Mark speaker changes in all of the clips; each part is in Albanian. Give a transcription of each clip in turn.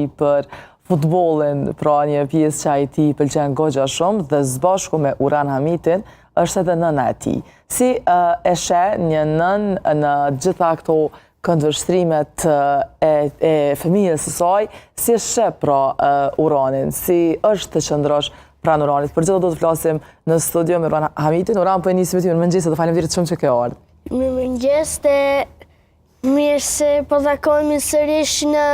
Speaker 1: për futbolin, pra një pjesë që a i ti pëlqen goxha shumë dhe zbashku me Uran Hamitin është edhe nëna e ti. Si e she një nën në gjitha këto këndvështrimet e fëmijës së saj, si e she pra Uranin, si është të qëndrosh pranë Uranit. Për gjithë do të flasim në studio me Uran Hamitin. Uran, po e nisim me ty, mëngjes dhe faleminderit shumë që ke ardhur.
Speaker 2: Mëngjes dhe mirë se po takohemi sërish në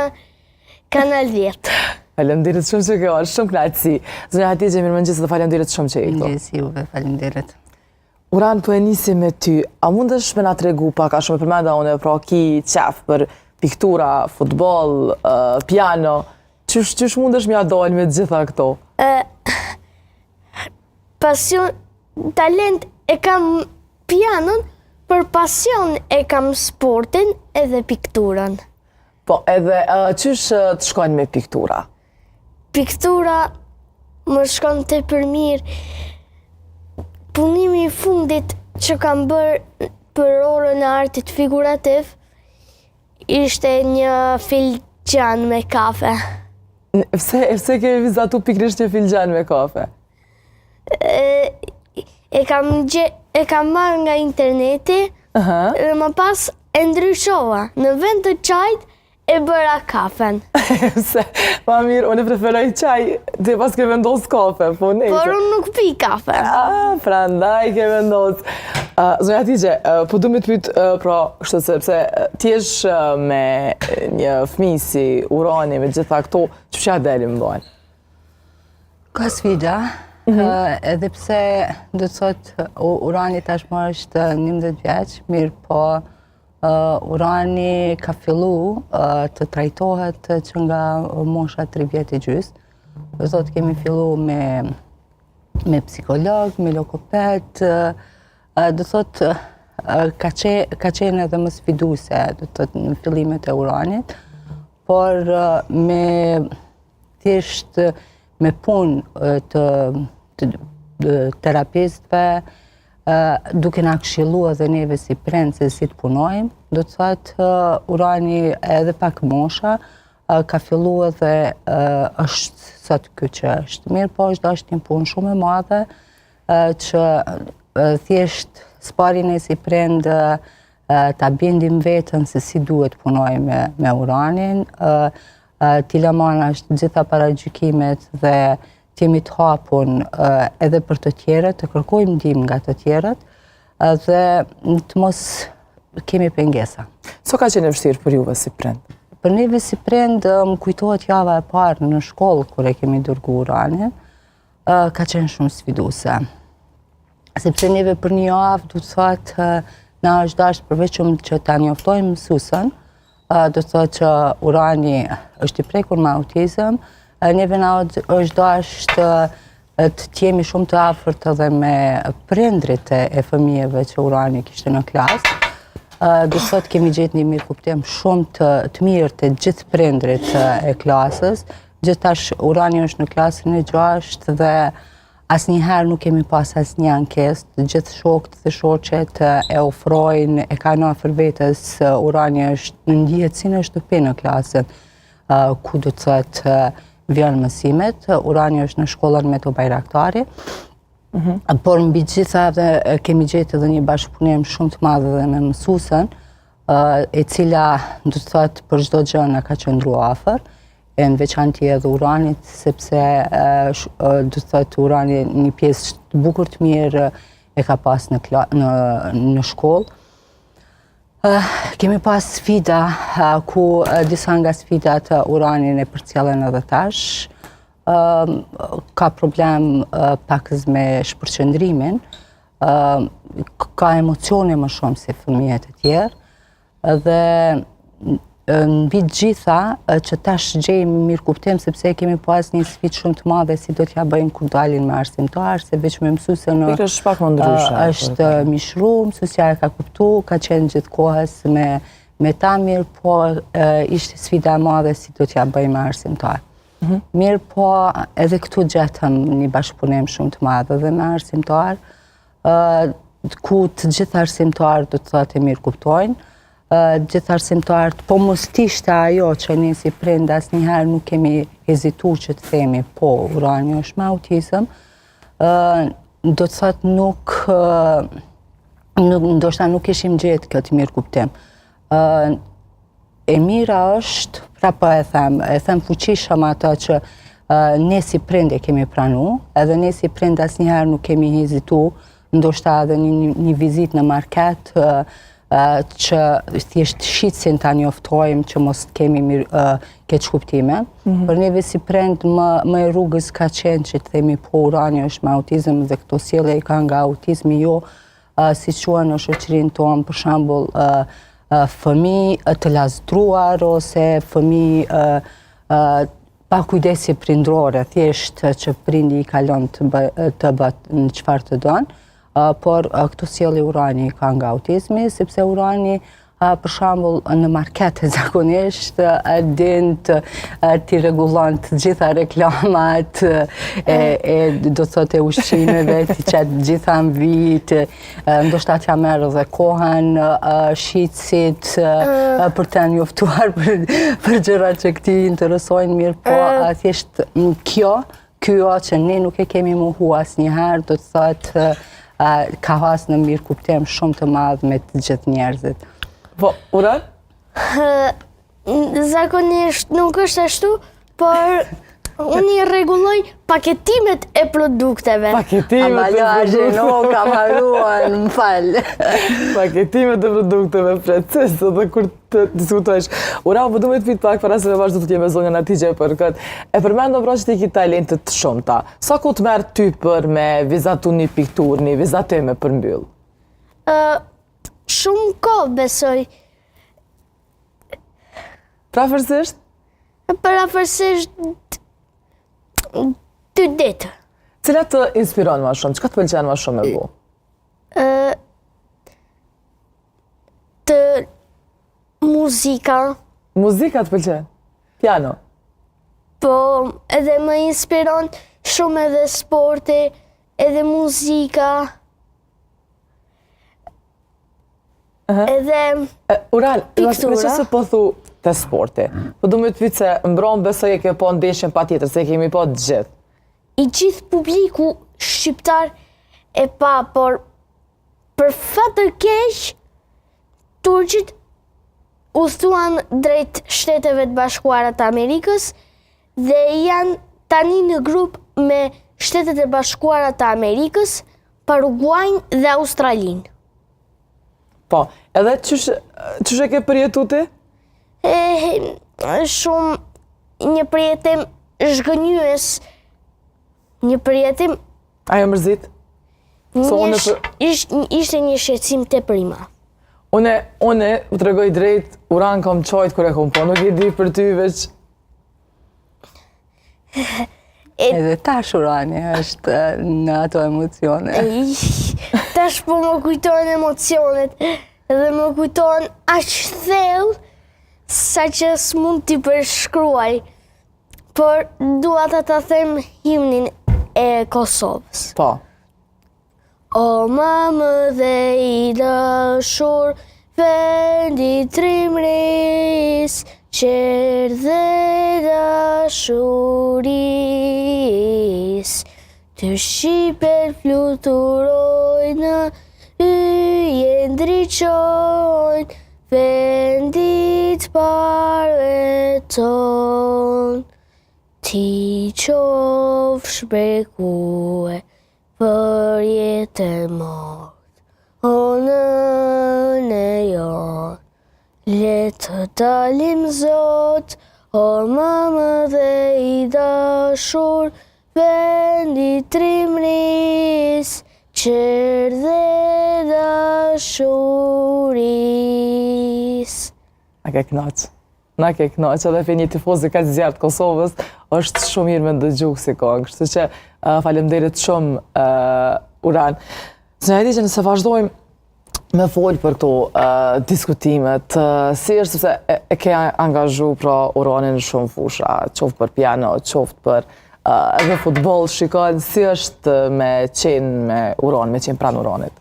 Speaker 2: Kanal 10.
Speaker 1: Faleminderit shumë që ke ardhur, shumë kënaqësi. Zonja Hatixhe, mirëmëngjes dhe faleminderit shumë që je këtu.
Speaker 3: Mëngjes juve, faleminderit.
Speaker 1: Uran, po e nisim me ty. A mundesh me na tregu pak a shumë përmenda unë pra ki qef për piktura, futboll, piano. Qysh mundesh m'ja dalë me gjitha këto?
Speaker 2: Pasion, talent e kam pianon, për pasion e kam sportin edhe pikturën.
Speaker 1: Po, edhe qysh të shkojnë me piktura?
Speaker 2: Piktura më shkon të për mirë. Punimi i fundit që kam bërë për orën e artit figurativ ishte një filxhan me kafe.
Speaker 1: Pse ke vizatu pikrisht një filxhan me kafe?
Speaker 2: E kam marrë nga interneti dhe më pas e ndryshova. Në vend të çajit e bëra kafen.
Speaker 1: Pse, ma mirë, unë preferoj çaj, ti pas ke vendos kafe, po nejse.
Speaker 2: Por unë nuk pi kafe.
Speaker 1: Prandaj ke vendos. Zonja Hatixhe, po du me të pyet, pra, kështu sepse ti jesh me një fëmijë si Urani, me gjitha këto, ç'fsha deli më bën?
Speaker 3: Ka sfida, edhe pse do të thotë Urani tashmë është 11 vjeç, mirë po Urani ka fillu të trajtohet që nga mosha 3 vjetë e gjys. Do thotë kemi fillu me psikolog, me lokoped, do thotë ka qenë edhe më sfiduse, do thotë në fillimet e Uranit, por me thjesht me punë të terapistëve, duke na këshillu edhe neve si prindë se si të punojmë, do të thotë Urani edhe pak mosha, ka fillu edhe është sot kjo që është. Mirë po është një punë shumë e madhe, që thjesht sparin e si prindë ta bindim vetën se si duhet punojmë me Uranin, t'i lëmana është gjitha paragjykimet dhe t'jemi të hapun edhe për të tjerët, të kërkojmë ndihmë nga të tjerët dhe të mos kemi pengesa.
Speaker 1: So ka qenë vështirë për juve si prind?
Speaker 3: Për neve si prind, më kujtohet java e parë në shkollë kur e kemi dërgu Uranin, ka qenë shumë sfiduse. Sepse neve për një javë, du të thotë, na është dashur përveçëm që ta njoftojmë mësuesën, do të thotë që Urani është i prekur me autizëm, neve na është dashur të jemi shumë të afërt edhe me prindrit e fëmijëve që Urani kishte në klasë. Do të thotë kemi gjetë një mirëkuptim shumë të mirë të gjithë prindrit e klasës. Gjithtash Urani është në klasën e 6 dhe asnjëherë nuk kemi pas asnjë ankesë. Të gjithë shokët dhe shoqet e ofrojnë, e kanë afër vetes. Urani është në ndjehet si në shtëpi në klasën, ku do të thotë vjen mësimet. Urani është në shkollën Meto Bajraktari. Por mbi gjitha kemi gjetë edhe një bashkëpunim shumë të madh edhe me mësuesën, e cila do të thotë për çdo gjë na ka qëndruar afër, e në veçantë edhe Uranit, sepse do të thotë Urani një pjesë të bukur të mirë e ka pas në shkollë. Kemi pas sfida ku disa nga sfidat Uranin e përcjellen edhe tash. Ka problem pakës me shpërqendrimin, ka emocione më shumë se fëmijët e tjerë dhe mbi të gjitha që tash gjejmë mirëkuptim sepse kemi pas një sfidë shumë të madhe si do t'ja bëjmë kur dalin me arsimtar, se veç me mësuesën është mishru, mësuesja e ka kuptu, ka qenë gjithkohës me ta mirë, po ishte sfida e madhe si do t'ja bëjmë me arsimtar. Mirë po edhe këtu gjetëm një bashkëpunim shumë të madhe dhe me arsimtar, ku të gjithë arsimtar do të thotë e mirë kuptojnë, gjithë arsimtarët, po mos t'ishte ajo që ne si prind asnjëherë nuk kemi hezitu që të themi, po, Urani është me autizëm, do të thotë ndoshta nuk ishim gjetë këtë mirë kuptim. E mira është, pra po e them fuqishëm ato që ne si prind e kemi pranu, edhe ne si prind asnjëherë nuk kemi hezitu, ndoshta edhe një vizit në market, që thjesht shitsin ta njoftojmë që mos kemi keq kuptime. Për neve si prind më e rrugës ka qenë që të themi po Urani është me autizëm dhe këto sjellje i ka nga autizmi, jo si quhen në shoqërinë tonë, për shembull fëmijë të lazdruar ose fëmijë pa kujdesje prindrore, thjesht që prindi i kalon të bëhet në çfarë të don. Por këto sjellje Urani ka nga autizmi, sepse Urani, për shembull, në markete zakonisht din t'i rregullon të gjitha reklamat, do të thotë ushqimeve, t'i qet gjitha në vit, ndoshta t'ja merr edhe kohën shitësit për të njoftuar për gjëra që këtij interesojnë mirë, po thjesht kjo që ne nuk e kemi mohu asnjëherë, do të thotë ka has në mirë kuptim shumë të madh me të gjithë njerëzit.
Speaker 1: Po, Uran?
Speaker 2: Zakonisht nuk është ashtu, por unë i rregulloj paketimet e produkteve.
Speaker 1: Paketimet e produkteve.
Speaker 3: Kam haruar, më fal.
Speaker 1: Paketimet e produkteve, precis, edhe kur të diskutojsh. Uran, po du me të pyet pak para se me vazhdo të kemi zonjën Atigje për këtë. E përmendëm pra që ti ki talentet të shumta. Sa ku të merr ty për me vizatu një pikturë, një vizatime për mbyll?
Speaker 2: Shumë kohë besoj.
Speaker 1: Prafërsisht?
Speaker 2: Prafërsisht 2 ditë.
Speaker 1: Cilat të inspiron ma shumë? Çka të pëlqen ma shumë me bu?
Speaker 2: Të muzika.
Speaker 1: Muzika të pëlqen? Piano?
Speaker 2: Po, edhe më inspiron shumë edhe sporti, edhe muzika. Edhe
Speaker 1: Ural, me
Speaker 2: piktura.
Speaker 1: që se po thu të sporti, po du me të pyet se mbron besoj e ke po ndeshjen pa tjetër, se kemi po të gjithë.
Speaker 2: I gjithë publiku shqiptar e pa, por për fat të keq, turqit udhëtuan drejt Shteteve të Bashkuara të Amerikës dhe janë tani në grup me Shtetet e Bashkuara të Amerikës, Paraguajn dhe Australinë.
Speaker 1: Po, edhe qysh e ke përjetu ti?
Speaker 2: Shumë një përjetim zhgënjyes, një përjetim
Speaker 1: Ajo mërzit?
Speaker 2: ishte një shqetësim tepër i madh.
Speaker 1: Une u të regoj drejt, Uran kom qojt kër e kom po, nuk i di për ty veç.
Speaker 3: Edhe tash Urani është në ato emocione.
Speaker 2: Tash po më kujtojnë emocionet dhe më kujtojnë aq thellë sa që s'mund t'i përshkruaj. Por dua ta them himnin e Kosovës.
Speaker 1: Po.
Speaker 2: O mamë dhe i dashur, vendi trimris, qerë dhe dashuris, të shqiper fluturojnë, yje ndriqojnë, vendit parve ton, ti qofsh bekue për jetën mort, o nëne jonë, le të dalim Zot, o mamë dhe i dashur, vendi trimris, qerë dhe dashuris.
Speaker 1: Na ke knaq. Na ke knaq, edhe për një tifozi ka zjarë të Kosovës, është shumë mirë me ndëgju si këngë, kështu që faleminderit shumë Uran. Zonja Atigje, nëse vazhdojmë me folë për këto diskutimet, si është sepse e ke angazhu pra Uranin në shumë fusha, qoftë për piano, qoftë për edhe futboll, shikojnë, si është me qenë me Uran, me qenë pranë Uranit?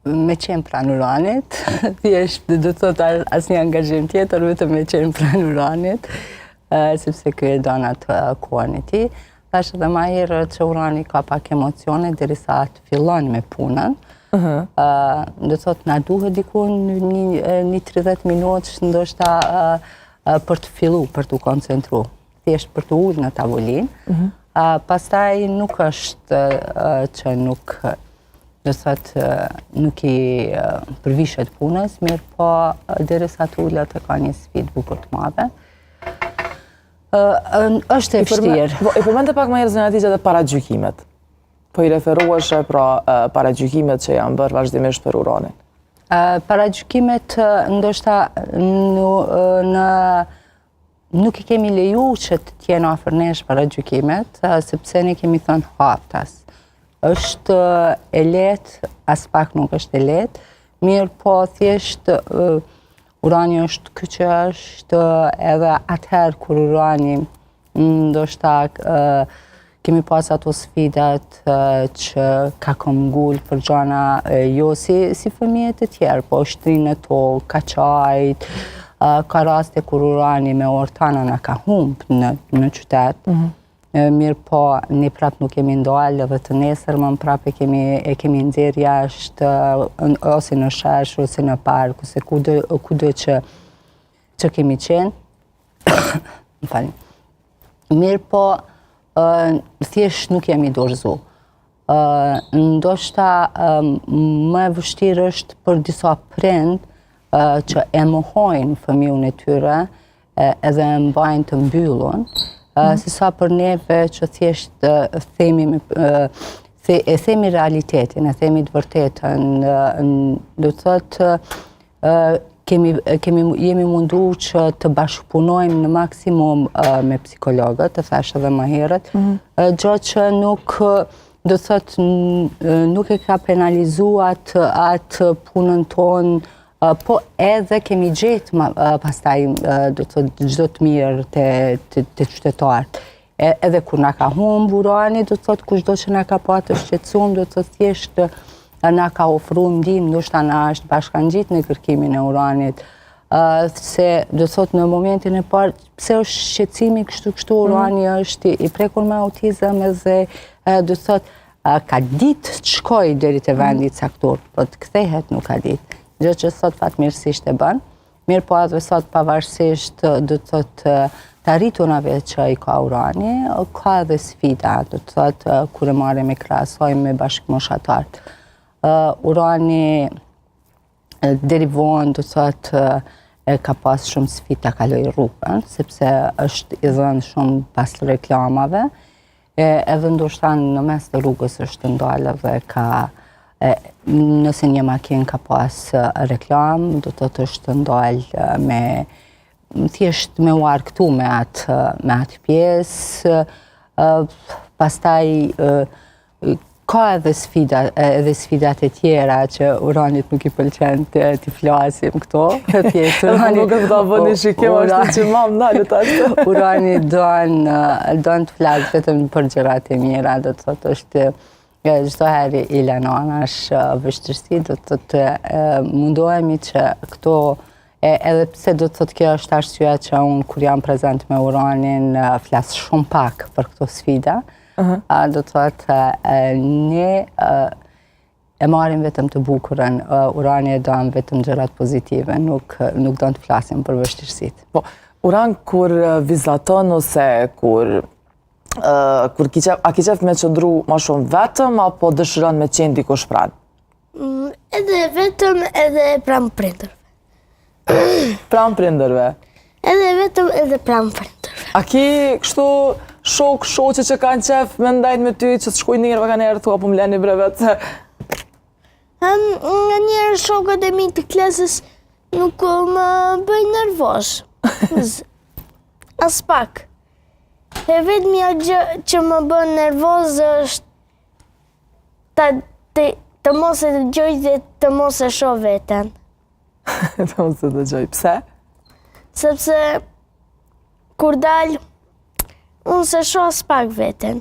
Speaker 3: me qenë pranë Uranit, thjesht do të thotë asnjë angazhim tjetër, vetëm me qenë pranë Uranit, sepse ky e don atë kohën e tij. Thash edhe më herët që Urani ka pak emocione derisa të fillon me punën. Do të thotë na duhet diku një 30 minutë ndoshta për të fillu, për të koncentru, thjesht për të ullë në tavolinë. Pastaj nuk është që nuk, do të thotë, nuk i përvishet punës, mirë po derisa të ullet e ka një sfidë bukur të madhe. Është e vështirë.
Speaker 1: I përmendë pak më herë zënë Hatice dhe paragjykimet. Po i referueshe pra paragjykimet që janë bërë vazhdimisht për Uranin.
Speaker 3: Paragjykimet ndoshta nuk i kemi leju që të tjenë afër nesh paragjykimet, sepse ne kemi thënë haftas. Është e lehtë, as pak nuk është e lehtë, mirë po thjesht Urani është ky që është, edhe atëherë kur Urani ndoshta kemi pas ato sfidat që ka këmbgull për gjana jo si fëmijët e tjerë, po shtrinë e tokë, kaçajt, ka raste kur Urani me ortana na ka humbë në qytet. Mirë po, ne prap nuk kemi ndalë dhe të nesërmën prap e kemi nxjerrë jashtë ose në shesh, ose në park, ose kudo që kemi qenë. Mirë po, thjesht nuk jemi dorëzu. Ndoshta më e vështirë është për disa prind që e mohojnë fëmijën e tyre edhe e mbajnë të mbyllur, si sa për neve që thjesht e themi realitetin, e themi të vërtetën, do të thotë jemi mundu që të bashkëpunojmë në maksimum me psikologët, e thash edhe më herët, gjë që nuk, do të thotë, nuk e ka penalizuar atë punën tonë, po edhe kemi gjetë pastaj, do të thotë, çdo të mirë të qytetarët. Edhe kur na ka humbur Urani, do të thotë, kushdo që na ka pasur të shqetësuar, do të thotë thjesht na ka ofruar ndihmë, ndoshta na është bashkangjitur në kërkimin e Uranit. Se do të thotë në momentin e parë, pse është shqetësimi kështu Urani është i prekur me autizëm edhe do të thotë ka ditë të shkojë deri te vendi i caktuar, po të kthehet nuk ka ditë. Gjë që sot fatmirësisht e bën, mirë po edhe sot pavarësisht do të thotë të arriturave që i ka Urani, ka edhe sfida, do të thotë kur e marrim e krahasojmë me bashkëmoshatarët. Urani deri vonë do të thotë ka pas shumë sfidë ta kaloj rrugën, sepse është i dhënë shumë pas reklamave, edhe ndoshta në mes të rrugës është ndalë dhe ka nëse një makinë ka pas reklam, do të thotë është ndalë thjesht me u arktu me atë pjesë, pastaj ka edhe sfidat e tjera që Uranit nuk i pëlqen të flasim këto.
Speaker 1: Nuk e përta bëni shikim, është që mam nalët ashtë.
Speaker 3: Urani don të flasë vetëm për gjërat e mira, do të thotë është çdo herë i lënonash vështirësi, do të thotë mundohemi që këto, edhe pse do të thotë kjo është arsyeja që unë kur jam prezent me Uranin flas shumë pak për këto sfida, do të thotë ne e marrim vetëm të bukurën, Urani e don vetëm gjërat pozitive, nuk don të flasim për vështirësitë.
Speaker 1: Po, Uran kur vizaton ose kur a ki qef me qëndru ma shumë vetëm, apo dëshiron me qenë dikush pranë?
Speaker 2: Edhe vetëm edhe pranë prindërve.
Speaker 1: Pranë prindërve?
Speaker 2: Edhe vetëm edhe pranë prindërve.
Speaker 1: A ki kështu shoqe që kanë qef me ndajt me ty, që të shkuj njerëve ka njerë thua, po më leni brevet?
Speaker 2: Nga njerë shokët e mi të klasës nuk më bëj nervoz. As pak. E vetëmja gjë që më bën nervoz është të mos e dëgjoj dhe të mos e shoh veten.
Speaker 1: Të mos e dëgjoj, pse?
Speaker 2: Sepse kur dal, unë se shoh as pak veten.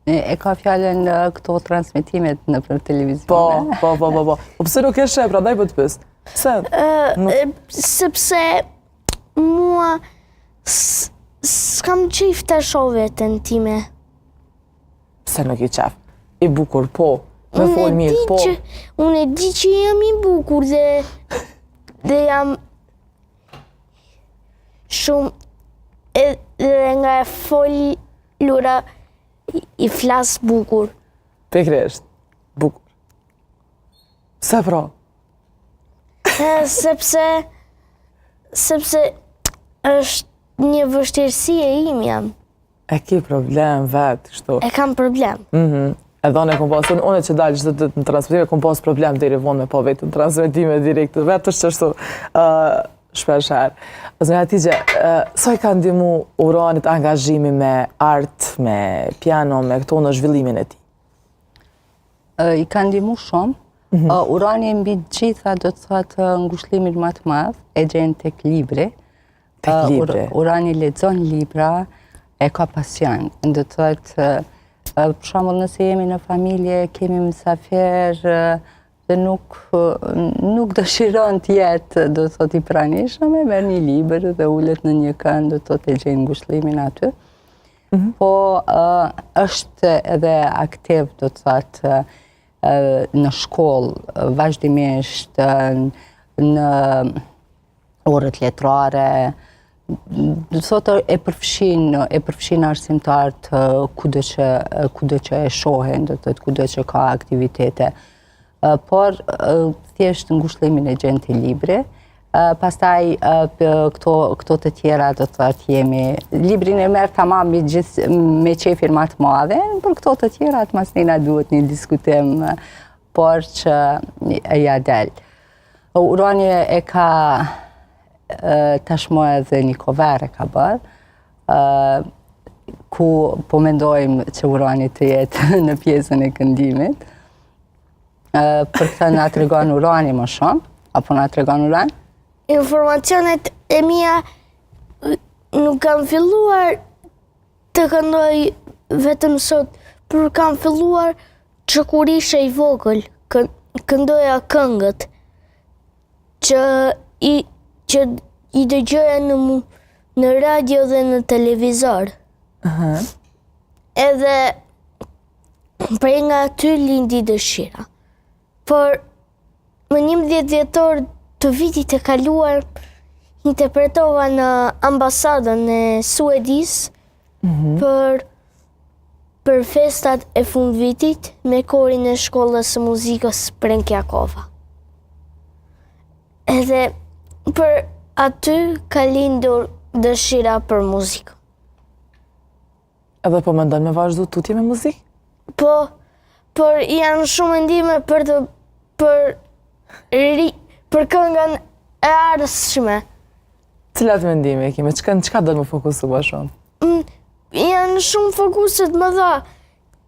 Speaker 3: E ka fjalën këto transmitimet në për televizion.
Speaker 1: Po. Po pse nuk e sheh, prandaj po të pyes. Pse?
Speaker 2: Sepse mua s'kam qejf të shoh veten time.
Speaker 1: Pse nuk i qef? I bukur, po. Me fol mirë, po.
Speaker 2: Unë e di që jam i bukur dhe jam shumë edhe nga e folura i flas bukur.
Speaker 1: Pikërisht, bukur. Pse pra?
Speaker 2: Sepse është një vështirësi e imja.
Speaker 1: E ki problem vetë, shto.
Speaker 2: E kam problem.
Speaker 1: E dhane kom pas, unë që dalë që të në transmitime, kom pas problem deri vonë me po vetë në transmitime direkt, vetë është që shto shpesher. Zënja Hatigje, sa i ka ndihmu Uranit angazhimi me art, me piano, me këto në zhvillimin e ti?
Speaker 3: I ka ndihmu shumë. Urani mbi gjitha do të thotë ngushëllimin më të madh e gjen tek libri.
Speaker 1: Tek libri.
Speaker 3: Urani lexon libra, e ka pasion. Do të thotë për shembull nëse jemi në familje, kemi mysafir dhe nuk dëshiron të jetë, do të thotë i pranishëm, e merr një libër dhe ulet në një kënd, do të thotë e gjen ngushëllimin aty. Po është edhe aktiv, do të thotë në shkollë, vazhdimisht në orët letrare, do të thotë e përfshin arsimtarët kudo që e shohin, do të thotë kudo që ka aktivitete. Por thjesht ngushëllimin e gjen te libri. Pastaj këto të tjera do të thotë jemi librin e merr tamam me qefin më të madh, por këto të tjera të masnina duhet një diskutim por që ja del. Urani e ka tashmë edhe një cover e ka bërë, ku po mendojmë që Urani të jetë në pjesën e këndimit. Për këtë na tregon Urani më shumë, apo na tregon Urani?
Speaker 2: Informacionet e mia nuk kam filluar të këndoj vetëm sot, por kam filluar që kur isha i vogël, këndoja këngët që i dëgjoja në radio dhe në televizor. Edhe prej nga aty lindi dëshira. Por më 11 dhjetor të vitit e kaluar, interpretova në ambasadën e Suedis për festat e fundvitit me korin e shkollës së muzikës Prenkjakova. Edhe për aty ka lindur dëshira për muzikë.
Speaker 1: Edhe po mendon me vazhdu tutje me muzikë?
Speaker 2: Po, por janë shumë ndihme për këngën e ardhshme.
Speaker 1: Cilat mendime ke? Me çka do të më fokusu më shumë?
Speaker 2: Janë shumë fokuset më dha.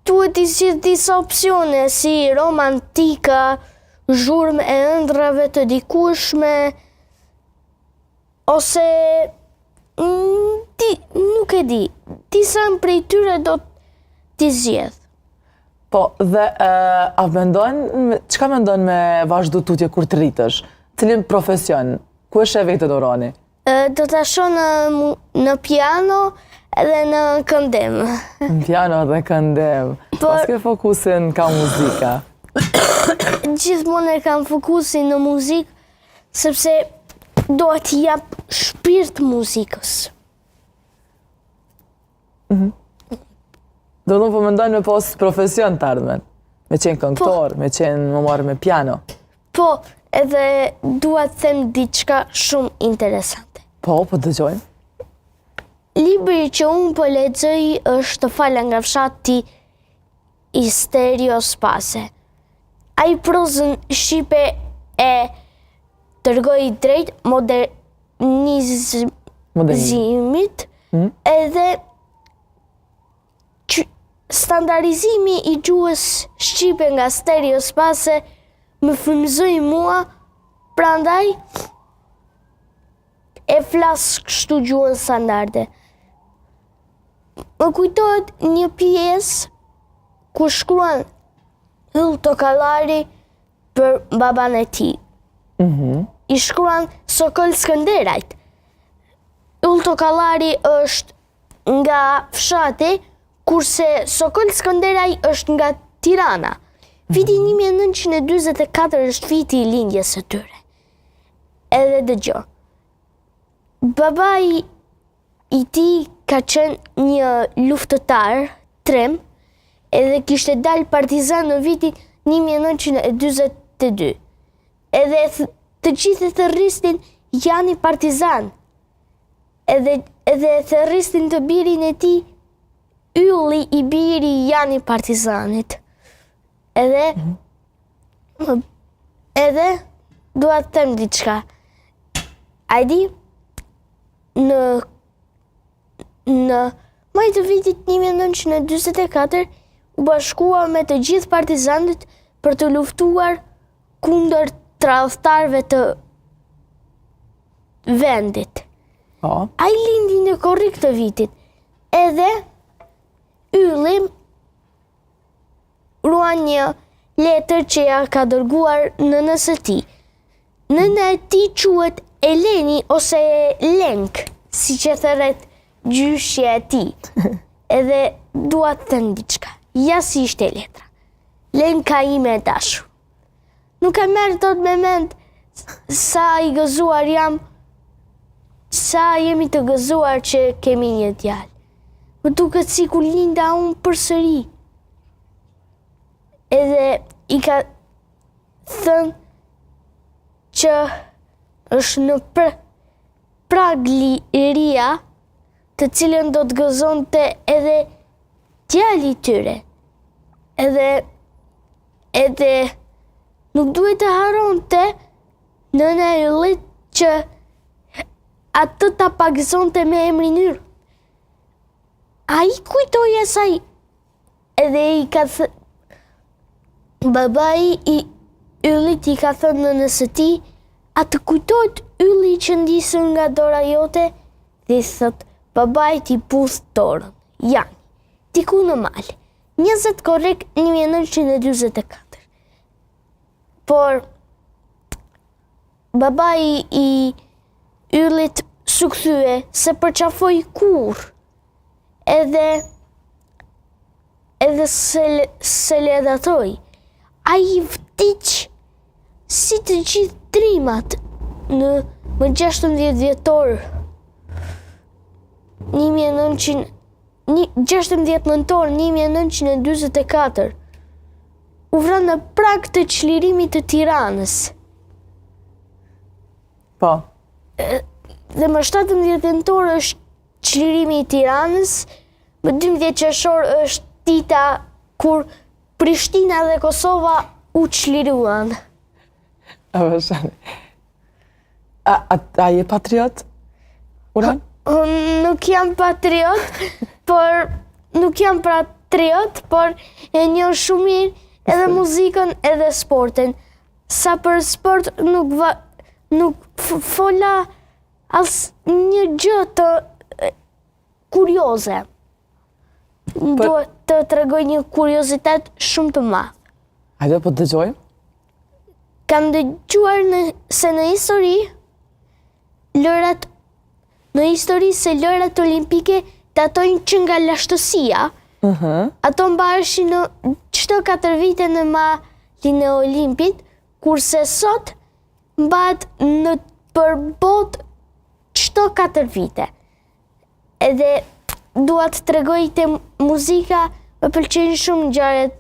Speaker 2: Duhet i sjell disa opsione si romantika, zhurmë e ëndrave të dikushme, ose nuk e di. Disa prej tyre do t'i zgjedh.
Speaker 1: Po, dhe çka mendon me vazhdu tutje kur të rritësh? Cilin profesion? Ku e sheh vetën Urani?
Speaker 2: Do ta shoh në piano edhe në këndim.
Speaker 1: Në piano dhe këndim. Pas ke fokusin ka muzika?
Speaker 2: Gjithmonë e kam fokusin në muzikë, sepse do t'i jap shpirt muzikës.
Speaker 1: Do të po mendojnë me pas profesion të ardhmen? Me qenë këngëtor, me qenë më marrë me piano?
Speaker 2: Po, edhe dua të them diçka shumë interesante.
Speaker 1: Po dëgjojmë.
Speaker 2: Libri që unë po lexoj është Fala nga fshati i Stereospase. Ai prozën shqipe e dërgoi drejt modernizimit, edhe standardizimi i gjuhës shqipe nga Stereospase më frymëzoi mua, prandaj e flas kështu gjuhën standarde. Më kujtohet një pjesë ku shkruan Yll Tokallari për baban e tij. I shkruan Sokol Skënderajt. Yll Tokallari është nga fshati, kurse Sokol Skënderaj është nga Tirana. Viti 1944 është viti i lindjes së tyre. Edhe dëgjoj. Babai i tij ka qenë një luftëtar trem, edhe kishte dalë partizan në vitin 1942. Edhe të gjithë thërrisnin janë partizan. Edhe thërrisnin të birin e tij, Ylli i biri janë partizanit. Edhe dua të them diçka. A di, në maj të vitit 1944 u bashkua me të gjithë partizanët për të luftuar kundër tradhtarëve të vendit. Ai lindi në korrik të vitit, edhe Ylli ruan një letër që ja ka dërguar nënës së tij. Nëna e tij quhet Eleni ose Lenk, siç e thërret gjyshja e tij. Edhe dua të them diçka. Ja si ishte letra. Lenka ime e dashur. Nuk e merr dot me mend sa i gëzuar jam, sa jemi të gëzuar që kemi një djalë. Më duket sikur linda unë përsëri. Edhe i ka thënë që është në prag liria, të cilën do të gëzonte edhe djali i tyre. Edhe nuk duhet të haronte nëna e Yllit që atë ta pagëzonte me emrin Yll. Ai kujtoi asaj. Edhe i ka babai i Yllit i ka thënë nënës së tij, a të kujtohet Ylli që ndisën nga dora jote? Dhe thot, babai ti puth dorën. Janë, diku në mal. 20 korrik 1944. Por babai i Yllit s'u kthye se përqafoi kur. Edhe se ledatoi. Ai vdiq si të gjithë trimat në 16 dhjetor 16 nëntor 1944. U vran në prag të çlirimit të Tiranës.
Speaker 1: Po.
Speaker 2: Dhe më 17 nëntor është çlirimi i Tiranës, më 12 qershor është dita kur Prishtina dhe Kosova u çliruan.
Speaker 1: A je patriot? Uran?
Speaker 2: Nuk jam patriot, por e njoh shumë mirë edhe muzikën edhe sportin. Sa për sport nuk fola as një gjë të kurioze. Duhet të tregoj një kuriozitet shumë të madh.
Speaker 1: Hajde po dëgjojmë.
Speaker 2: Kam dëgjuar se në histori se lojrat olimpike datojnë që nga lashtësia. Ato mbaheshi në çdo 4 vite në malin e Olimpit, kurse sot mbahet në përbot çdo 4 vite. Edhe dua të tregoj te muzika, më pëlqejnë shumë ngjarjet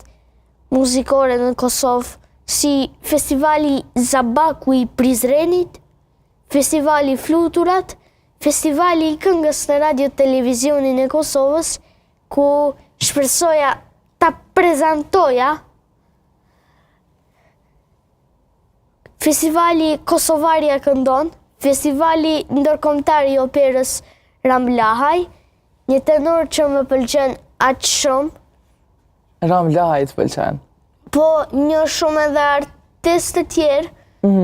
Speaker 2: muzikore në Kosovë, si festivali Zabaku i Prizrenit, festivali Fluturat, festivali i këngës në radio televizionin e Kosovës, ku shpresoja ta prezantoja, festivali Kosovaria këndon, festivali ndërkombëtar i operës Ramlahaj, një tenor që më pëlqen aq shumë.
Speaker 1: Ramlahaj të pëlqen.
Speaker 2: Po, një shumë edhe artistë të tjerë,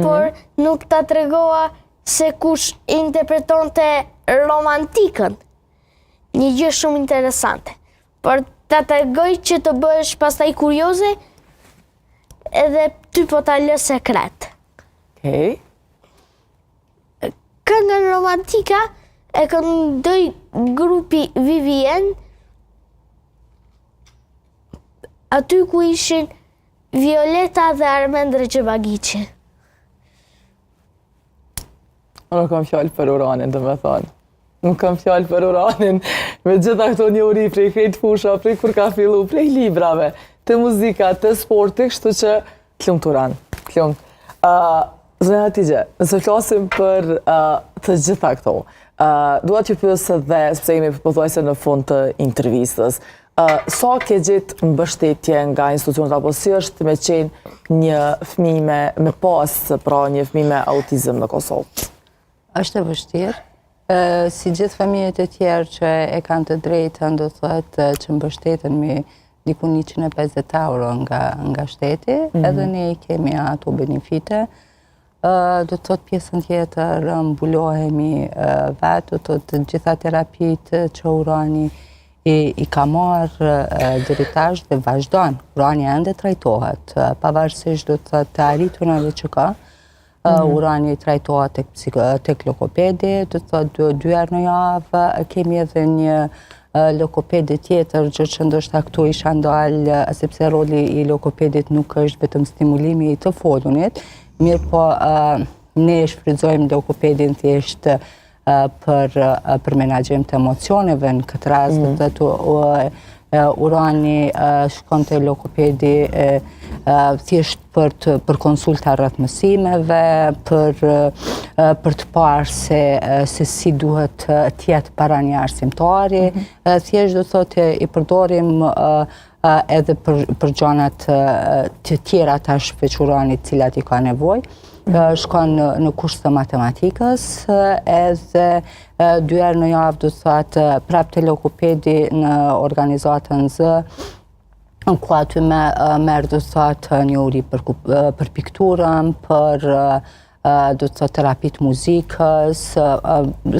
Speaker 2: por nuk ta tregova se kush interpretonte romantikën. Një gjë shumë interesante. Por ta tregoj që të bësh pastaj kurioze edhe ty po ta lë sekret.
Speaker 1: Okej.
Speaker 2: Këngën romantika e këndoi grupi Vivien, aty ku ishin Violeta dhe Armend Rexhebagiçi.
Speaker 1: Nuk kam fjallë për Uranin, dhe me thonë. Nuk kam fjallë për Uranin, me gjitha këto njohuri prej krejt fusha, prej kur ka fillu, prej librave, të muzika, të sporti, kështu që klumë të Uran. Klumë. Zënë Hatigje, nëse flasim për të gjitha këto, dua t'ju pyesë dhe, sepse jemi pothuajse në fund të intervistës, sa ke gjetë mbështetje nga institucionet, apo si është me qenë një fëmijë me pas, pra një fëmijë me autizëm në Kosovë?
Speaker 3: Është e vështirë. Si gjithë fëmijët e tjerë që e kanë të drejtën, do thotë që mbështeten me diku 150 euro nga shteti, edhe ne kemi ato benefite. Do të thotë pjesën tjetër mbulohemi vetë, do të thotë gjitha terapitë që Urani i ka marrë deri tash dhe vazhdon. Urani ende trajtohet, pavarësisht do të thotë të arriturave që ka. Urani trajtohet tek logopedi, do të thotë 2 herë në javë, kemi edhe një logopedi tjetër, gjë që ndoshta këtu isha ndalë, sepse roli i logopedit nuk është vetëm stimulimi i të folunit, mirë po ne shfrytëzojmë logopedin thjesht për menaxhim të emocioneve në këtë rast, Urani shkon te logopedi thjesht për konsulta rreth mësimeve, për të parë se si duhet të jetë para një arsimtari, thjesht do thotë i përdorim edhe për gjanat të tjera tash veçurani të cilat i ka nevojë. Shkon në kurs të matematikës, edhe 2 herë në javë do thotë prap te logopedi në organizatën Z, ku aty merr do thotë një uri për pikturën, për do të thotë terapitë muzikës,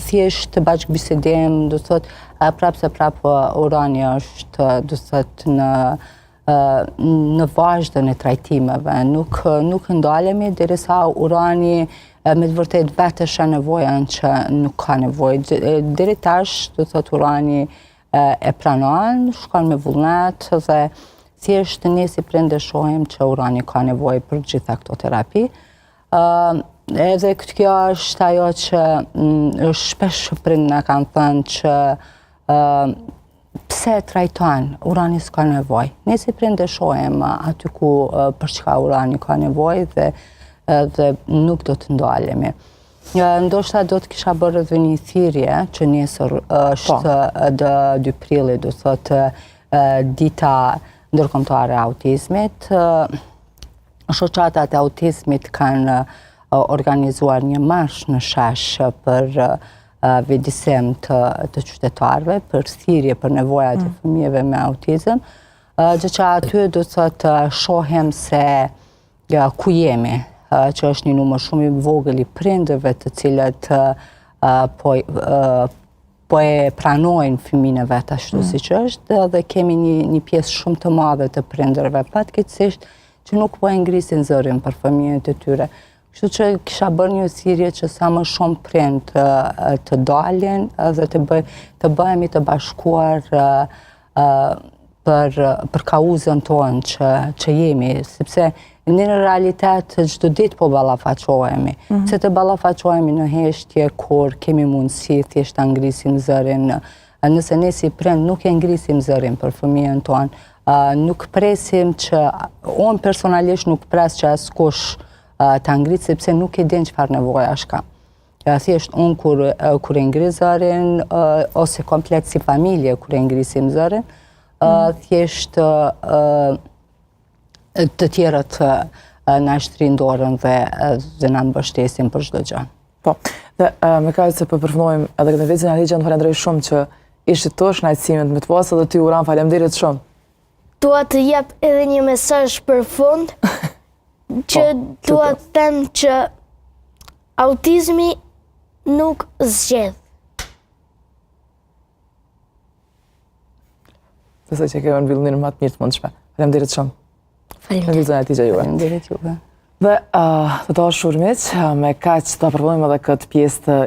Speaker 3: thjesht të bashkëbisedim, do thotë prap se prap Urani është do thotë në vazhdën e trajtimeve, nuk ndalemi derisa Urani me të vërtet vetë shë nevojën që nuk ka nevojë. Deri tash, do thotë Urani e pranon, shkon me vullnet dhe thjesht ne si prindë shohim që Urani ka nevojë për gjitha këto terapi. Edhe kjo është ajo që shpesh prindë na kanë thënë që pse trajton, Urani s'ka nevojë. Ne si prindë shohim aty ku për çka Urani ka nevojë dhe nuk do të ndalemi. Ndoshta do të kisha bërë edhe një thirrje që nesër është 2 prilli, do thotë dita ndërkombëtare e autizmit. Shoqatat e autizmit kanë organizuar një marsh në shesh për vedisim të qytetarëve, për thirrje për nevojat e fëmijëve me autizëm, gjë që aty do të thotë shohim se ku jemi, që është një numër shumë i vogël i prindërve të cilët po e pranojnë fëmijën e vet ashtu siç është, dhe kemi një pjesë shumë të madhe të prindërve fatkeqësisht që nuk po e ngrisin zërin për fëmijët e tyre. Kështu që kisha bërë një thirrje që sa më shumë prind të dalin dhe të bëhemi të bashkuar për kauzën tonë që jemi, sepse ne në realitet çdo ditë po ballafaqohemi. Se të ballafaqohemi në heshtje kur kemi mundësi thjesht ta ngrisim zërin. Nëse ne si prind nuk e ngrisim zërin për fëmijën tonë, nuk presim që, unë personalisht nuk pres që askush ta ngrit, sepse nuk e din çfarë nevojash ka. Thjesht unë kur e ngri zërin, ose komplet si familje kur e ngrisim zërin, thjesht të tjerët na shtrin dorën dhe na mbështesin për çdo gjë.
Speaker 1: Po, dhe me kaq se po përfundojmë edhe këtë vizën, Hatigje, falenderoj shumë që ishit të shënaqësimet me të pasë, dhe ty Uran faleminderit shumë.
Speaker 2: Dua të jap edhe një mesazh për fund, që dua të them që autizmi nuk zgjedh.
Speaker 1: Besoj që kemi në fillimin më të mirë të mundshme. Faleminderit shumë.
Speaker 2: Faleminderit.
Speaker 1: Në vizionin e tij juve.
Speaker 3: Faleminderit juve.
Speaker 1: Dhe të dashur miq, me kaq do përfundojmë edhe këtë pjesë të